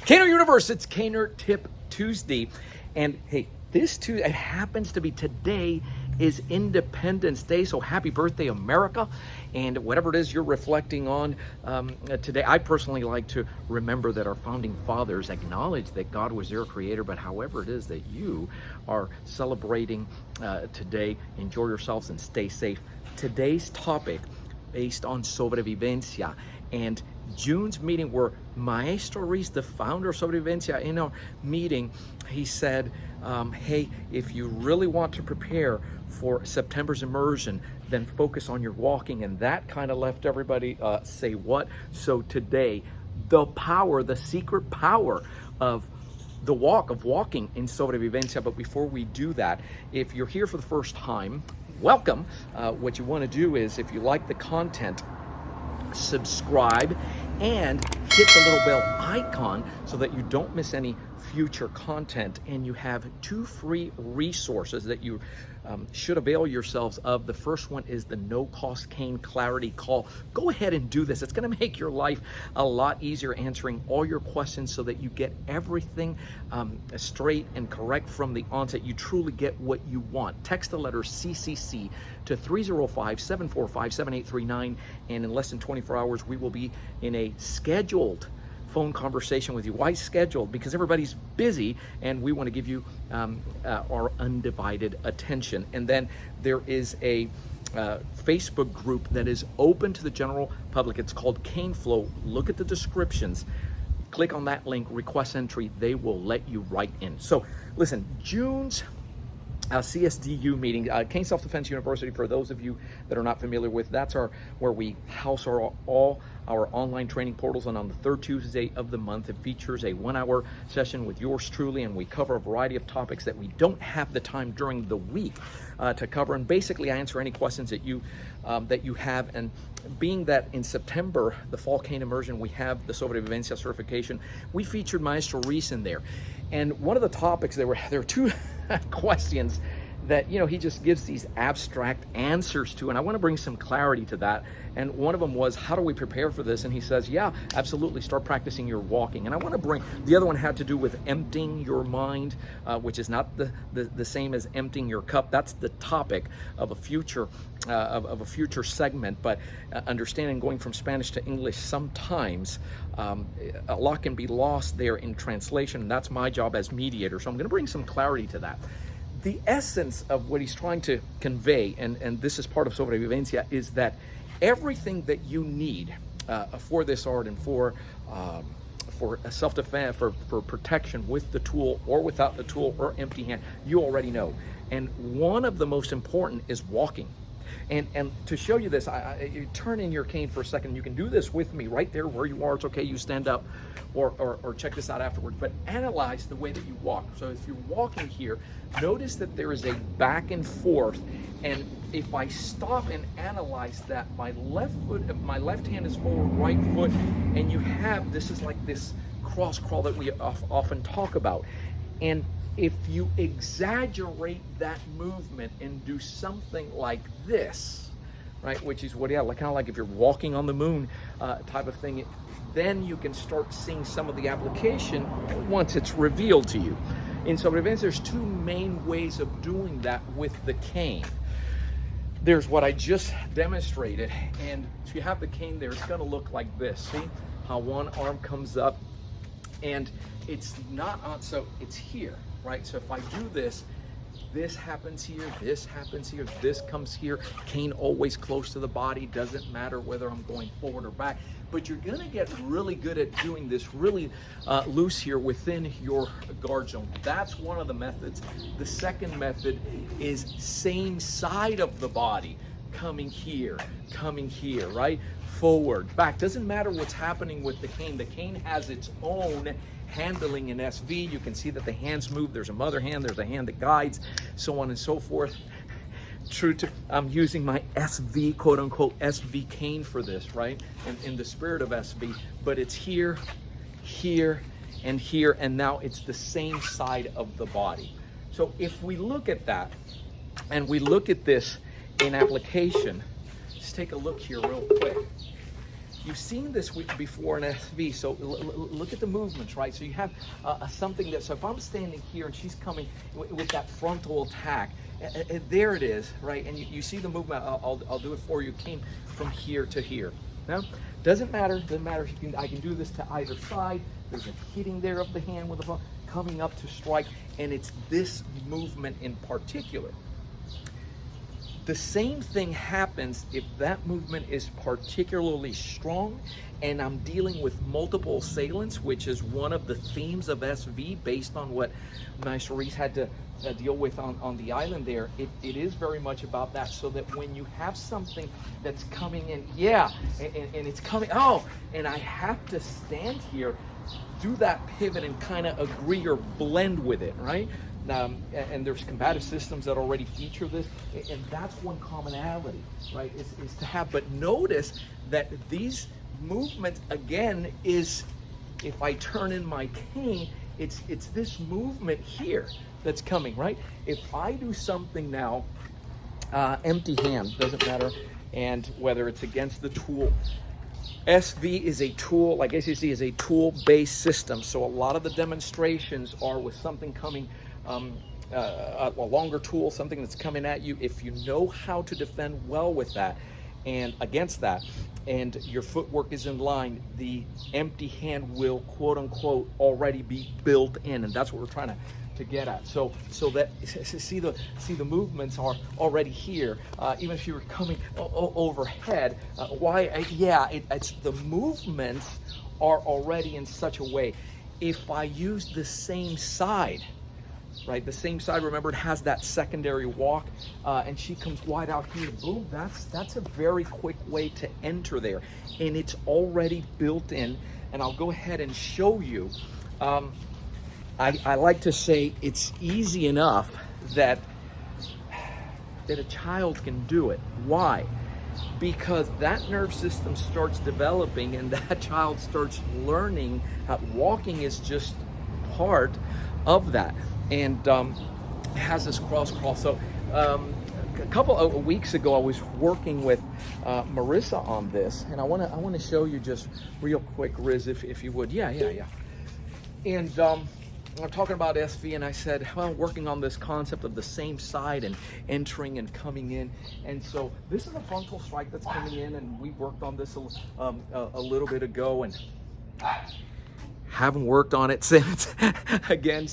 Caner Universe, it's Caner Tip Tuesday. And hey, this Tuesday, it happens to be today is Independence Day. So happy birthday, America. And whatever it is you're reflecting on today, I personally like to remember that our founding fathers acknowledged that God was their creator, but however it is that you are celebrating today, enjoy yourselves and stay safe. Today's topic based on Sobrevivencia, and June's meeting where Maestro Ruiz, the founder of Sobrevivencia, in our meeting, he said, hey, if you really want to prepare for September's immersion, then focus on your walking. And that kind of left everybody say what? So today, the power, the secret power of the walking in Sobrevivencia. But before we do that, if you're here for the first time, welcome. What you want to do is, if you like the content, subscribe and hit the little bell icon so that you don't miss any future content. And you have 2 free resources that you should avail yourselves of. The first one is the no-cost cane clarity call. Go ahead and do this. It's going to make your life a lot easier, answering all your questions so that you get everything straight and correct from the onset. You truly get what you want. Text the letter CCC to 305-745-7839, and in less than 24 hours we will be in a scheduled phone conversation with you. Why scheduled? Because everybody's busy and we want to give you our undivided attention. And then there is a Facebook group that is open to the general public. It's called Cane Flow. Look at the descriptions. Click on that link, request entry. They will let you right in. So listen, June's CSDU meeting, Cane Self-Defense University, for those of you that are not familiar with, that's where we house all our online training portals. And on the 3rd Tuesday of the month, it features a 1-hour session with yours truly, and we cover a variety of topics that we don't have the time during the week to cover. And basically, I answer any questions that you have. And being that in September, the Fall Cane Immersion, we have the Sobrevivencia certification, we featured Maestro Ruiz in there. And one of the topics, there were 2 questions that, you know, he just gives these abstract answers to, and I want to bring some clarity to that. And one of them was, how do we prepare for this? And he says, yeah, absolutely, start practicing your walking. And I want to bring, the other one had to do with emptying your mind, which is not the same as emptying your cup. That's the topic of a future segment. But understanding, going from Spanish to English, sometimes a lot can be lost there in translation, and that's my job as mediator. So I'm going to bring some clarity to that. The essence of what he's trying to convey, and this is part of Sobrevivencia, is that everything that you need for this art and for self-defense, for protection with the tool or without the tool or empty hand, you already know. And one of the most important is walking. And to show you this, you turn in your cane for a second. You can do this with me right there where you are. It's okay, you stand up or check this out afterwards. But analyze the way that you walk. So if you're walking here, notice that there is a back and forth. And if I stop and analyze that, my left hand is forward, right foot, and you have, this is like this cross crawl that we often talk about. And if you exaggerate that movement and do something like this, right, which is what, yeah, like, kind of like if you're walking on the moon type of thing, then you can start seeing some of the application once it's revealed to you. In Sobrevivencia, there's 2 main ways of doing that with the cane. There's what I just demonstrated, and if you have the cane there, it's going to look like this. See how one arm comes up, and it's not on, so it's here. Right, so if I do this, this happens here, this happens here, this comes here. Cane always close to the body, doesn't matter whether I'm going forward or back. But you're gonna get really good at doing this really loose here within your guard zone. That's one of the methods. The second method is same side of the body, coming here, right? Forward, back. Doesn't matter what's happening with the cane. The cane has its own handling in SV. You can see that the hands move. There's a mother hand, there's a hand that guides, so on and so forth. True to, I'm using my SV, quote unquote, SV cane for this, right? In the spirit of SV, but it's here, here, and here, and now it's the same side of the body. So if we look at that, and we look at this in application, let's take a look here real quick. you've seen this before in SV, so look at the movements, right? So you have something that, so if I'm standing here and she's coming with that frontal attack, there it is, right? And you see the movement. I'll do it for you. It came from here to here. Now, doesn't matter. I can do this to either side. There's a hitting there of the hand with the phone, coming up to strike, and it's this movement in particular. The same thing happens if that movement is particularly strong and I'm dealing with multiple assailants, which is one of the themes of SV based on what Maestro Ruiz had to deal with on the island there. It is very much about that, so that when you have something that's coming in, and it's coming, and I have to stand here, do that pivot and kind of agree or blend with it, right? And there's combative systems that already feature this, and that's one commonality, right, is to have. But notice that these movements, again, is, if I turn in my cane, it's this movement here that's coming, right? If I do something now, empty hand, doesn't matter, and whether it's against the tool, SV is a tool, like ACSD is a tool-based system, so a lot of the demonstrations are with something coming, a longer tool, something that's coming at you. If you know how to defend well with that and against that, and your footwork is in line, the empty hand will, quote unquote, already be built in, and that's what we're trying to get at. So that see the movements are already here. Even if you were coming overhead, it's the movements are already in such a way. If I use the same side, right, the same side, remember, it has that secondary walk, and she comes wide out here, boom, that's a very quick way to enter there, and it's already built in. And I'll go ahead and show you. I like to say it's easy enough that a child can do it. Why? Because that nerve system starts developing, and that child starts learning how walking is just part of that. And has this cross. So a couple of weeks ago, I was working with Marissa on this, and I want to show you just real quick, Riz, if you would. Yeah. And I'm talking about SV, and I said, well, working on this concept of the same side and entering and coming in. And so this is a frontal strike that's coming in, and we worked on this a little bit ago, and haven't worked on it since again.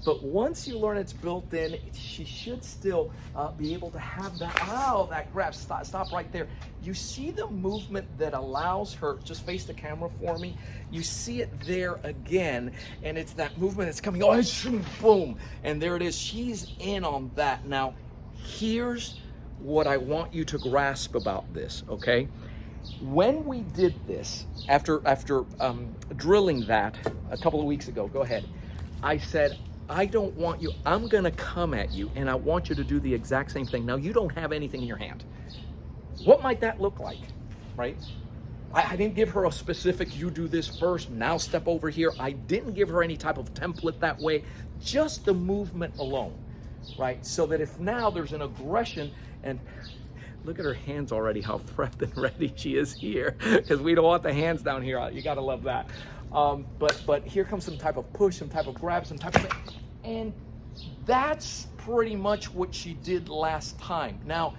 But once you learn it's built in, she should still be able to have that grab. Stop right there. You see the movement that allows her, just face the camera for me. You see it there again, and it's that movement that's coming, boom, and there it is. She's in on that. Now, here's what I want you to grasp about this, okay? When we did this, after drilling that a couple of weeks ago, go ahead, I said, I don't want you, I'm gonna come at you, and I want you to do the exact same thing. Now, you don't have anything in your hand. What might that look like, right? I didn't give her a specific, you do this first, now step over here. I didn't give her any type of template that way, just the movement alone, right? So that if now there's an aggression, and look at her hands already, how prepped and ready she is here, because we don't want the hands down here. You gotta love that. But here comes some type of push, some type of grab, some type of, and that's pretty much what she did last time. Now,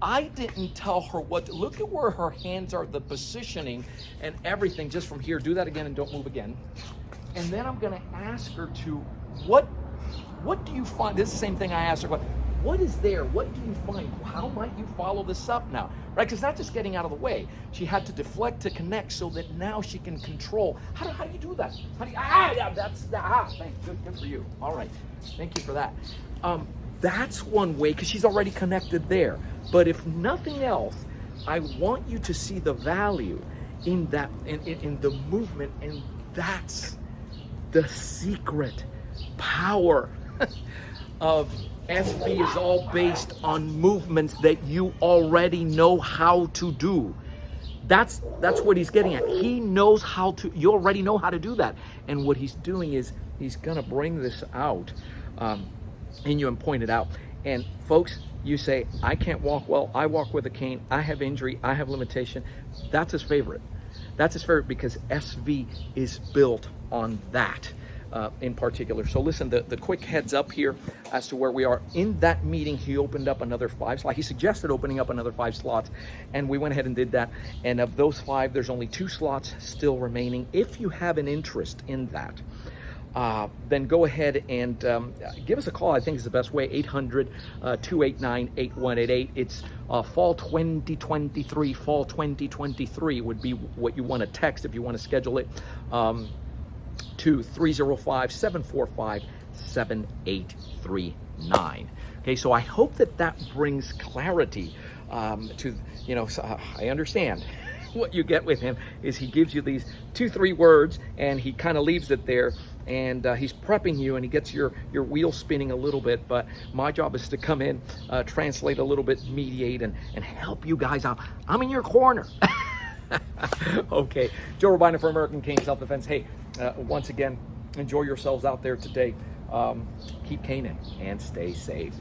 I didn't tell her what to, look at where her hands are, the positioning and everything, just from here. Do that again and don't move again. And then I'm gonna ask her to, what do you find? This is the same thing I asked her, what is there? What do you find? How might you follow this up now? Right? Because not just getting out of the way. She had to deflect to connect so that now she can control. How do you do that? How do you, thanks. Good for you. All right. Thank you for that. That's one way, because she's already connected there. But if nothing else, I want you to see the value in that, in the movement, and that's the secret power of SV is all based on movements that you already know how to do. That's what he's getting at. He knows how to, you already know how to do that. And what he's doing is he's gonna bring this out, and you point it out. And folks, you say, I can't walk well, I walk with a cane, I have injury, I have limitation. That's his favorite. That's his favorite because SV is built on that. In particular. So listen, the quick heads up here as to where we are. In that meeting, he opened up another 5 slots. He suggested opening up another 5 slots, and we went ahead and did that. And of those 5, there's only 2 slots still remaining. If you have an interest in that, then go ahead and give us a call. I think is the best way, 800-289-8188. It's fall 2023 would be what you want to text if you want to schedule it. To 305-745-7839. Okay, so I hope that brings clarity to, so I understand what you get with him is he gives you these 2-3 words and he kind of leaves it there, and he's prepping you and he gets your wheel spinning a little bit, but my job is to come in, translate a little bit, mediate, and help you guys out. I'm in your corner. Okay, Joe Robaina for American Cane Self-Defense. Hey, once again, enjoy yourselves out there today. Keep caning and stay safe.